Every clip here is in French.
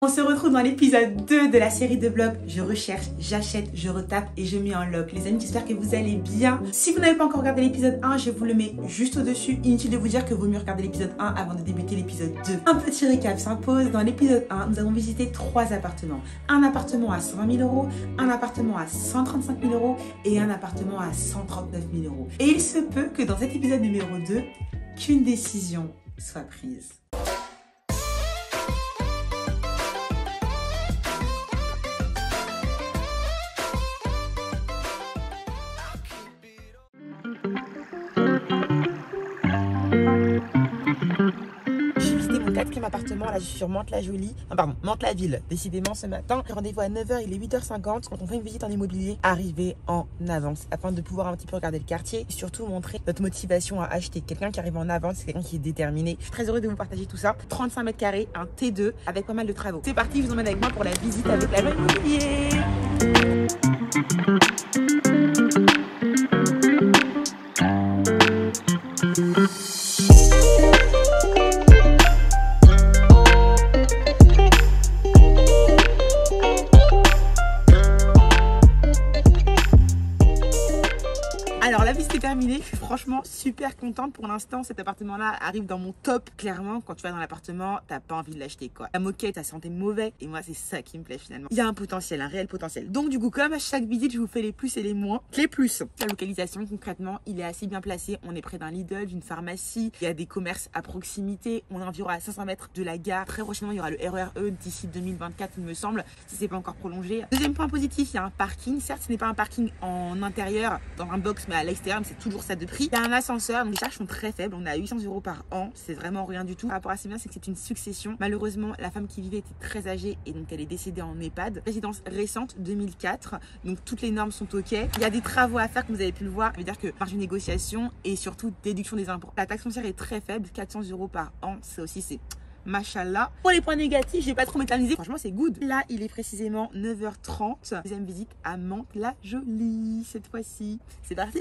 On se retrouve dans l'épisode 2 de la série de vlogs. Je recherche, j'achète, je retape et je mets en loc. Les amis, j'espère que vous allez bien. Si vous n'avez pas encore regardé l'épisode 1, je vous le mets juste au-dessus. Inutile de vous dire que vaut mieux regarder l'épisode 1 avant de débuter l'épisode 2. Un petit récap s'impose. Dans l'épisode 1, nous avons visité 3 appartements. Un appartement à 120 000 €, un appartement à 135 000 € et un appartement à 139 000 €. Et il se peut que dans cet épisode numéro 2, qu'une décision soit prise. Appartement, là je suis sur Mantes-la-Jolie, Mantes-la-Ville, décidément ce matin. Rendez-vous à 9 h, il est 8 h 50. Quand on fait une visite en immobilier, arriver en avance afin de pouvoir un petit peu regarder le quartier et surtout montrer notre motivation à acheter. Quelqu'un qui arrive en avance, c'est quelqu'un qui est déterminé. Je suis très heureux de vous partager tout ça. 35 mètres carrés, un T2 avec pas mal de travaux. C'est parti, je vous emmène avec moi pour la visite avec l'agent immobilier. Alors la visite est terminée, je suis franchement super contente pour l'instant. Cet appartement là arrive dans mon top. Clairement quand tu vas dans l'appartement, t'as pas envie de l'acheter quoi. La moquette, ça sentait mauvais et moi c'est ça qui me plaît finalement. Il y a un potentiel, un réel potentiel. Donc du coup comme à chaque visite je vous fais les plus et les moins. Les plus, la localisation concrètement il est assez bien placé. On est près d'un Lidl, d'une pharmacie, il y a des commerces à proximité. On est environ à 500 mètres de la gare. Très prochainement il y aura le RER d'ici 2024 il me semble, si c'est pas encore prolongé. Deuxième point positif, il y a un parking. Certes ce n'est pas un parking en intérieur dans un box mais à l'extérieur, c'est toujours ça de prix. Il y a un ascenseur, donc les charges sont très faibles. On est à 800 € par an, c'est vraiment rien du tout. Par rapport à c'est bien, c'est que c'est une succession. Malheureusement, la femme qui vivait était très âgée et donc elle est décédée en EHPAD. Résidence récente, 2004. Donc toutes les normes sont ok. Il y a des travaux à faire, comme vous avez pu le voir. Ça veut dire que marge de négociation et surtout déduction des impôts. La taxe foncière est très faible, 400 € par an. Ça aussi, c'est machallah. Pour les points négatifs, je vais pas trop m'éterniser. Franchement, c'est good. Là, il est précisément 9 h 30. Deuxième visite à Mantes-la-Jolie cette fois-ci. C'est parti.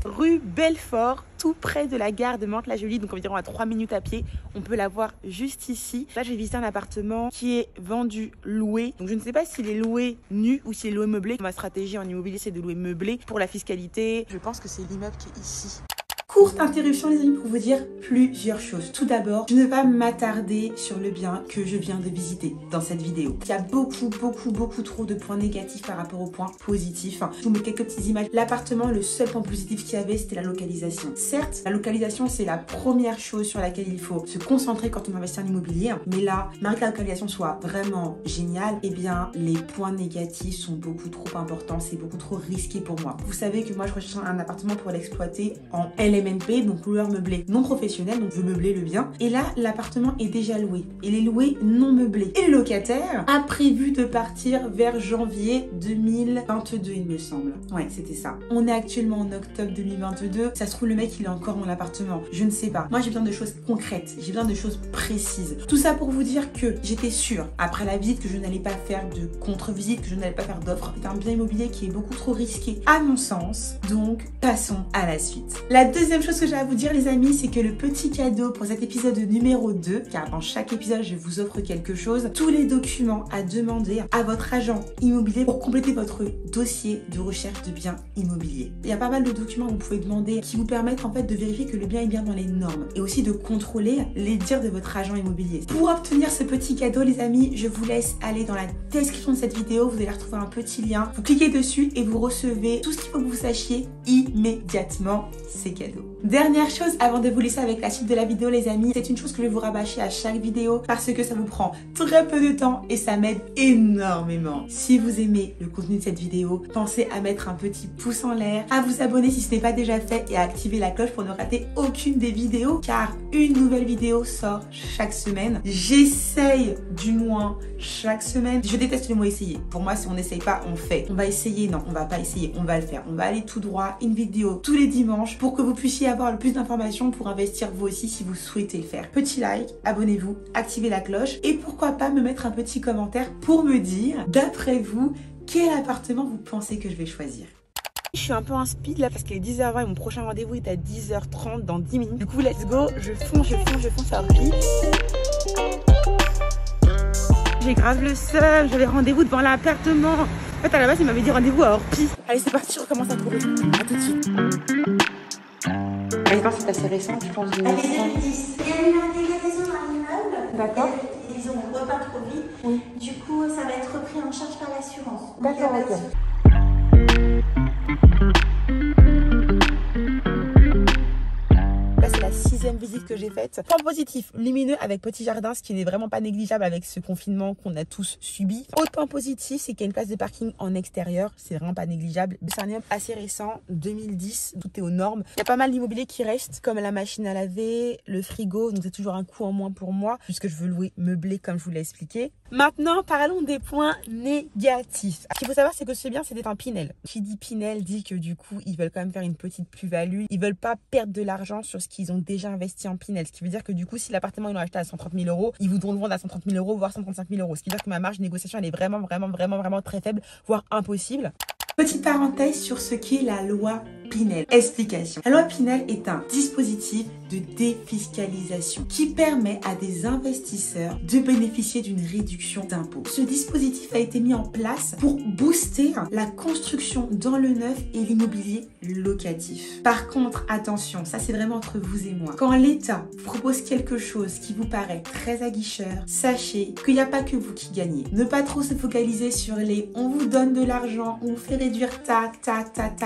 Rue Belfort, tout près de la gare de Mantes-la-Jolie, donc environ à 3 minutes à pied. On peut la voir juste ici. Là, je vais visiter un appartement qui est vendu, loué. Donc, je ne sais pas s'il est loué nu ou s'il est loué meublé. Ma stratégie en immobilier, c'est de louer meublé pour la fiscalité. Je pense que c'est l'immeuble qui est ici. Courte interruption les amis pour vous dire plusieurs choses. Tout d'abord, je ne vais pas m'attarder sur le bien que je viens de visiter dans cette vidéo. Il y a beaucoup trop de points négatifs par rapport aux points positifs. Je vous mets quelques petites images. L'appartement, le seul point positif qu'il y avait, c'était la localisation. Certes, la localisation, c'est la première chose sur laquelle il faut se concentrer quand on investit en immobilier. Mais là, malgré que la localisation soit vraiment géniale, eh bien, les points négatifs sont beaucoup trop importants. C'est beaucoup trop risqué pour moi. Vous savez que moi, je recherche un appartement pour l'exploiter en LMNP, donc loueur meublé non professionnel, donc je veux meubler le bien. Et là, l'appartement est déjà loué. Il est loué non meublé. Et le locataire a prévu de partir vers janvier 2022, il me semble. Ouais, c'était ça. On est actuellement en octobre 2022. Ça se trouve, le mec, il est encore dans l'appartement. Je ne sais pas. Moi, j'ai besoin de choses concrètes. J'ai besoin de choses précises. Tout ça pour vous dire que j'étais sûre, après la visite, que je n'allais pas faire de contre-visite, que je n'allais pas faire d'offre. C'est un bien immobilier qui est beaucoup trop risqué, à mon sens. Donc, passons à la suite. La deuxième chose que j'ai à vous dire les amis, c'est que le petit cadeau pour cet épisode numéro 2, car dans chaque épisode je vous offre quelque chose, tous les documents à demander à votre agent immobilier pour compléter votre dossier de recherche de biens immobiliers. Il y a pas mal de documents que vous pouvez demander qui vous permettent en fait de vérifier que le bien est bien dans les normes et aussi de contrôler les dires de votre agent immobilier. Pour obtenir ce petit cadeau les amis, je vous laisse aller dans la description de cette vidéo, vous allez retrouver un petit lien, vous cliquez dessus et vous recevez tout ce qu'il faut que vous sachiez immédiatement. C'est cadeau. Dernière chose avant de vous laisser avec la suite de la vidéo les amis, c'est une chose que je vais vous rabâcher à chaque vidéo parce que ça vous prend très peu de temps et ça m'aide énormément. Si vous aimez le contenu de cette vidéo, pensez à mettre un petit pouce en l'air, à vous abonner si ce n'est pas déjà fait et à activer la cloche pour ne rater aucune des vidéos car une nouvelle vidéo sort chaque semaine. J'essaye du moins chaque semaine. Je déteste le mot essayer. Pour moi si on n'essaye pas, on fait. On va essayer, non on va pas essayer, on va le faire. On va aller tout droit, une vidéo tous les dimanches pour que vous puissiez avoir le plus d'informations pour investir vous aussi si vous souhaitez le faire. Petit like, abonnez-vous, activez la cloche et pourquoi pas me mettre un petit commentaire pour me dire, d'après vous, quel appartement vous pensez que je vais choisir. Je suis un peu en speed là parce qu'il est 10 h 20 et mon prochain rendez-vous est à 10 h 30 dans 10 minutes. Du coup, let's go, je fonce à Orly. J'ai grave le seum, j'avais rendez-vous devant l'appartement. En fait, à la base, il m'avait dit rendez-vous à Orpi. Allez, c'est parti, je recommence à courir. A tout de suite. Je pense que c'est assez récent, je pense. 2010. Il y a eu une dégradation dans l'immeuble. D'accord. Ils ont repeint trop vite. Oui. Du coup, ça va être repris en charge par l'assurance. D'accord, ok. Là, c'est la 6e visite que j'ai faite. Point positif, lumineux avec petit jardin, ce qui n'est vraiment pas négligeable avec ce confinement qu'on a tous subi. Autre point positif, c'est qu'il y a une place de parking en extérieur. C'est vraiment pas négligeable. C'est un immeuble assez récent, 2010. Tout est aux normes. Il y a pas mal d'immobilier qui reste, comme la machine à laver, le frigo. Donc, c'est toujours un coût en moins pour moi, puisque je veux louer meublé, comme je vous l'ai expliqué. Maintenant, parlons des points négatifs. Ce qu'il faut savoir, c'est que ce bien, c'était un Pinel. Qui dit Pinel dit que du coup, ils veulent quand même faire une petite plus-value. Ils veulent pas perdre de l'argent sur ce qu'ils ont déjà investi en Pinel. Ce qui veut dire que du coup, si l'appartement, ils l'ont acheté à 130 000 €, ils voudront le vendre à 130 000 €, voire 135 000 €. Ce qui veut dire que ma marge de négociation, elle est vraiment très faible, voire impossible. Petite parenthèse sur ce qu'est la loi Pinel. Explication. La loi Pinel est un dispositif de défiscalisation qui permet à des investisseurs de bénéficier d'une réduction d'impôt. Ce dispositif a été mis en place pour booster la construction dans le neuf et l'immobilier locatif. Par contre, attention, ça c'est vraiment entre vous et moi. Quand l'État vous propose quelque chose qui vous paraît très aguicheur, sachez qu'il n'y a pas que vous qui gagnez. Ne pas trop se focaliser sur les on vous donne de l'argent, on vous fait réduire ta,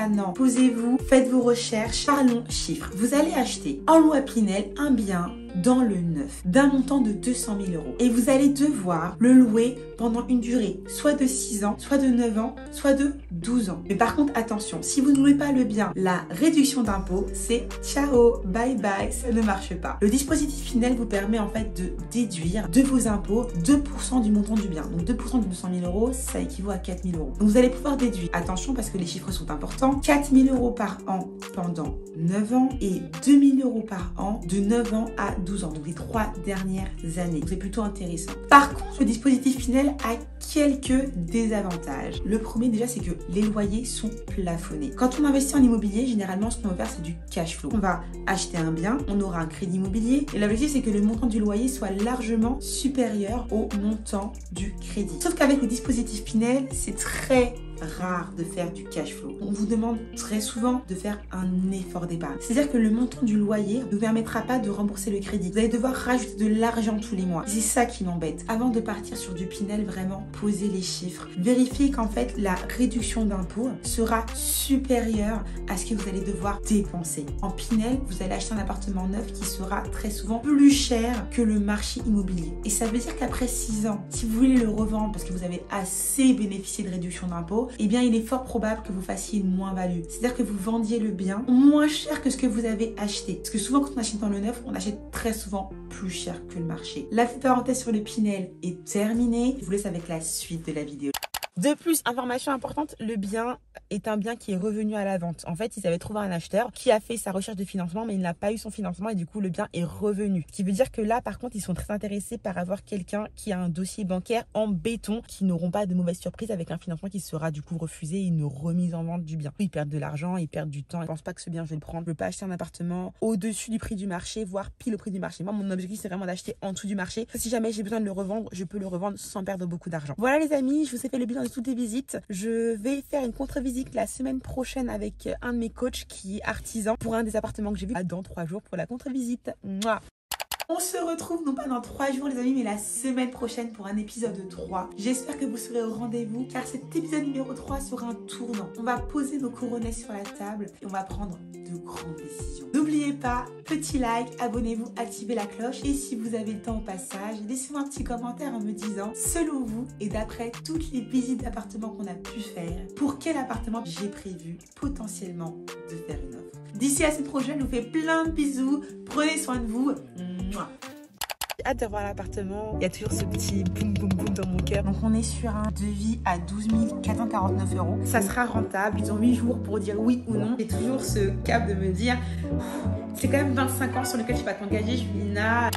non. Posez-vous, faites vos recherches, parlons chiffres. Vous allez acheter en loi Pinel un bien dans le neuf d'un montant de 200 000 € et vous allez devoir le louer pendant une durée soit de 6 ans, soit de 9 ans, soit de 12 ans. Mais par contre, attention, si vous ne louez pas le bien, la réduction d'impôt, c'est ciao, bye bye, ça ne marche pas. Le dispositif Pinel vous permet en fait de déduire de vos impôts 2% du montant du bien. Donc 2% de 200 000 €, ça équivaut à 4 000 €. Donc vous allez pouvoir déduire, attention parce que les chiffres sont importants, 4 000 € par an pendant 9 ans et 2 000 € par an de 9 ans à 12 ans, donc les 3 dernières années. C'est plutôt intéressant. Par contre, le dispositif Pinel a quelques désavantages. Le premier déjà, c'est que les loyers sont plafonnés. Quand on investit en immobilier, généralement, ce qu'on va faire, c'est du cash flow. On va acheter un bien, on aura un crédit immobilier et l'objectif, c'est que le montant du loyer soit largement supérieur au montant du crédit. Sauf qu'avec le dispositif Pinel, c'est très rare de faire du cash flow. On vous demande très souvent de faire un effort d'épargne. C'est-à-dire que le montant du loyer ne vous permettra pas de rembourser le crédit. Vous allez devoir rajouter de l'argent tous les mois. C'est ça qui m'embête. Avant de partir sur du Pinel, vraiment posez les chiffres. Vérifiez qu'en fait la réduction d'impôt sera supérieure à ce que vous allez devoir dépenser. En Pinel, vous allez acheter un appartement neuf qui sera très souvent plus cher que le marché immobilier. Et ça veut dire qu'après 6 ans, si vous voulez le revendre parce que vous avez assez bénéficié de réduction d'impôt, eh bien il est fort probable que vous fassiez une moins-value. C'est-à-dire que vous vendiez le bien moins cher que ce que vous avez acheté. Parce que souvent quand on achète dans le neuf, on achète très souvent plus cher que le marché. La petite parenthèse sur le Pinel est terminée. Je vous laisse avec la suite de la vidéo. De plus, information importante, le bien est un bien qui est revenu à la vente. En fait, ils avaient trouvé un acheteur qui a fait sa recherche de financement, mais il n'a pas eu son financement et du coup, le bien est revenu. Ce qui veut dire que là, par contre, ils sont très intéressés par avoir quelqu'un qui a un dossier bancaire en béton, qui n'auront pas de mauvaises surprises avec un financement qui sera du coup refusé et une remise en vente du bien. Ils perdent de l'argent, ils perdent du temps. Je pense pas que ce bien, je vais le prendre. Je veux pas acheter un appartement au-dessus du prix du marché, voire pile au prix du marché. Moi, mon objectif, c'est vraiment d'acheter en dessous du marché. Si jamais j'ai besoin de le revendre, je peux le revendre sans perdre beaucoup d'argent. Voilà les amis, je vous ai fait le bilan de toutes les visites. Je vais faire une contre-visite la semaine prochaine avec un de mes coachs qui est artisan pour un des appartements que j'ai vu dans 3 jours pour la contre-visite. Mouah. On se retrouve non pas dans 3 jours les amis, mais la semaine prochaine pour un épisode 3. J'espère que vous serez au rendez-vous car cet épisode numéro 3 sera un tournant. On va poser nos coronets sur la table et on va prendre de grandes décisions. N'oubliez pas, petit like, abonnez-vous, activez la cloche et si vous avez le temps au passage, laissez-moi un petit commentaire en me disant, selon vous et d'après toutes les visites d'appartements qu'on a pu faire, pour quel appartement j'ai prévu potentiellement de faire une offre. D'ici à cette prochaine, je vous fais plein de bisous, prenez soin de vous. J'ai hâte de voir l'appartement. Il y a toujours ce petit boum boum boum dans mon cœur. Donc on est sur un devis à 12 449 €. Ça sera rentable. Ils ont 8 jours pour dire oui ou non. J'ai toujours ce cap de me dire c'est quand même 25 ans sur lequel je ne vais pas t'engager, Julina.